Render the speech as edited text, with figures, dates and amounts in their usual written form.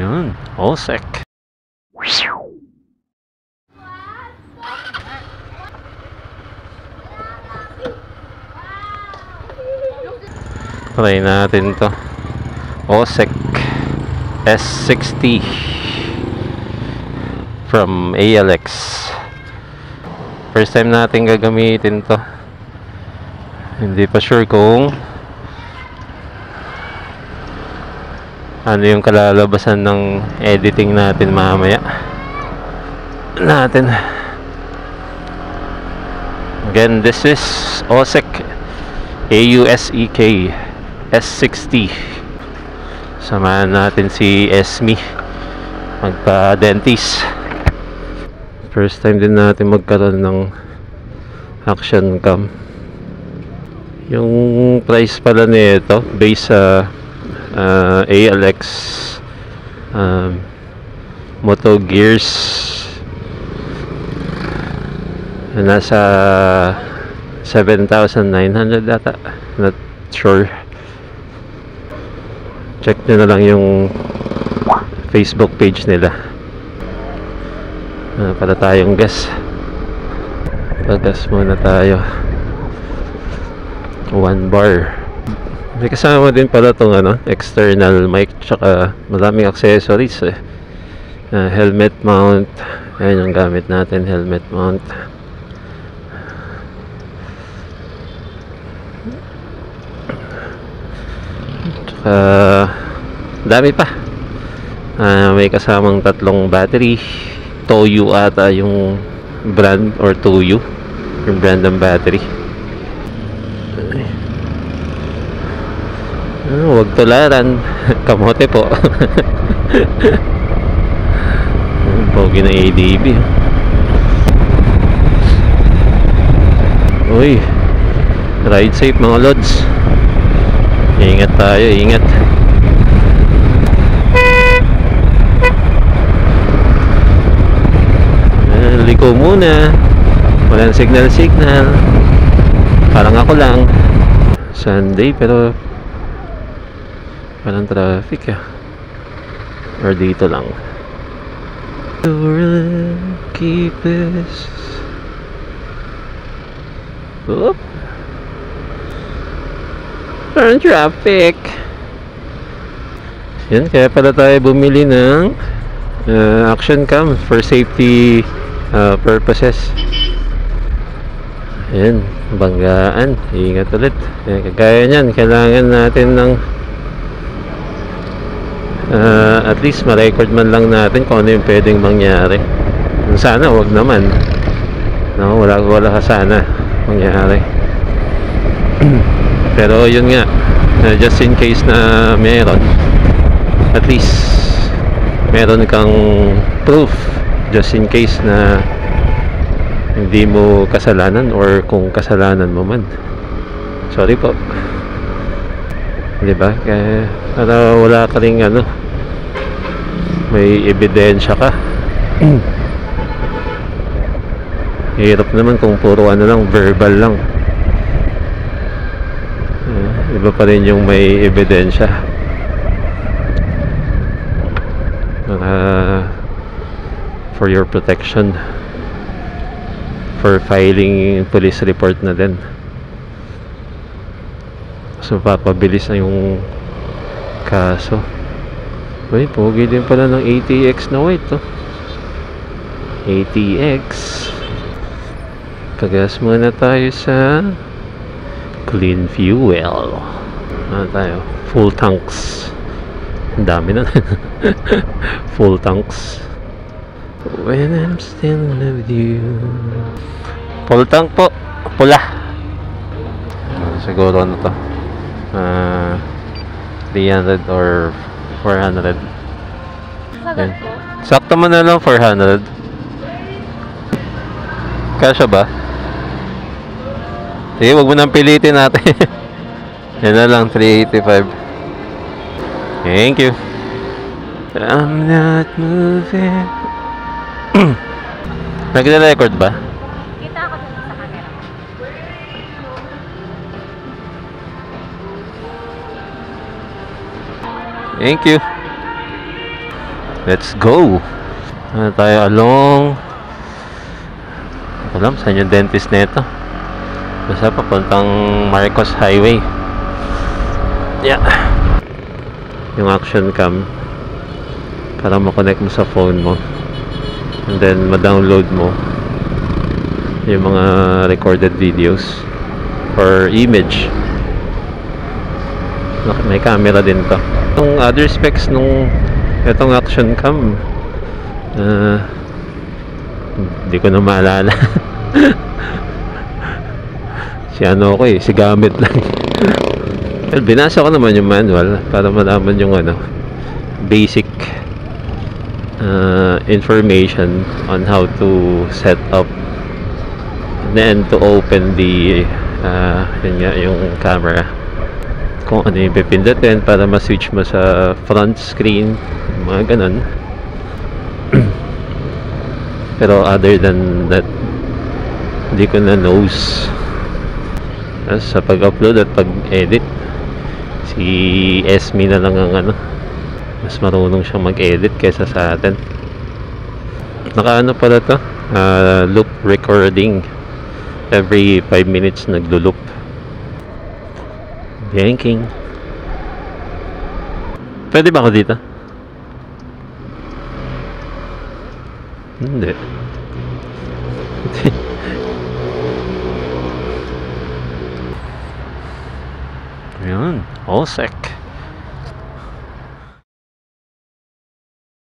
Yun, OSEC. Try natin to. OSEC S60 from ALX. First time natin gagamitin to. Hindi pa sure kung ano yung kalalabasan ng editing natin mamaya. Again, this is OSEC AUSEK S60. Samahan natin si Esme magpa-dentist. First time din natin magkaroon ng action cam. Yung price pala nito based sa ALX Moto Gears, nasa 7,900 data. Not sure. Check nyo na lang yung Facebook page nila. Para tayong gas. Pagas muna tayo. 1 bar. May kasama din pala itong external mic, tsaka maraming accessories helmet mount. Ayan yung gamit natin, helmet mount. Tsaka dami pa. May kasamang 3 battery. Toyo ata yung brand, or Toyo yung brand ng battery. Huwag tularan. Kamote po. Pogi na ADB. Uy, ride safe mga lods. Ingat tayo, ingat. Liko muna. Walang signal. Parang ako lang. Sunday pero walang traffic or dito lang. Keep this. Oop. Parang traffic. Yan, kaya pala tayo bumili ng action cam for safety purposes. Ayan, banggaan. Ingat ulit. Kagaya nyan, kailangan natin ng at least ma-record man lang natin kung ano yung pwedeng mangyari. Sana wag naman, no, wala sana mangyari. Pero yun nga, just in case na meron, at least meron kang proof, just in case na hindi mo kasalanan, or kung kasalanan mo man, sorry po, diba? Kaya para wala ka ring may ebidensya ka. Hirap naman kung puro lang, verbal lang. Iba pa rin yung may ebidensya. For your protection, for filing police report na din. So papabilis na yung kaso. Uy, pogi din pala ng ATX na white ATX. Pagas muna tayo sa clean fuel. Tayo? Full tanks. Ang dami na. Full tanks. When I'm still with you. Full tank po. Pula. Siguro 300 or 400. Yan. Sakto mo na lang 400. Kasya ba? Sige, wag mo nang pilitin natin. Yan na lang, 385. Thank you. I'm not moving. Nagre-record ba? Kita ako dun sa camera. Thank you. Let's go! Tayo along... Alam, saan yung dentist nito? Basta papuntang Marcos Highway. Yeah. Yung action cam para makonect mo sa phone mo. And then, ma-download mo yung mga recorded videos or image. May camera din to. Yung other specs nung itong action cam, hindi ko na maalala. Si ano ko si gamit lang. Well, binasa ko naman yung manual para malaman yung basic information on how to set up and then to open the yun nga, yung camera, kung ano yung pipindutin para ma-switch mo sa front screen, mga ganun. Pero other than that, hindi ko na knows. Sa pag-upload at pag-edit, si Esme na lang ang mas marunong siyang mag-edit kaysa sa atin. Naka pala to, loop recording. Every 5 minutes naglo-loop. Banking. Pwede ba ako dito? Hindi. Ayan, all sec.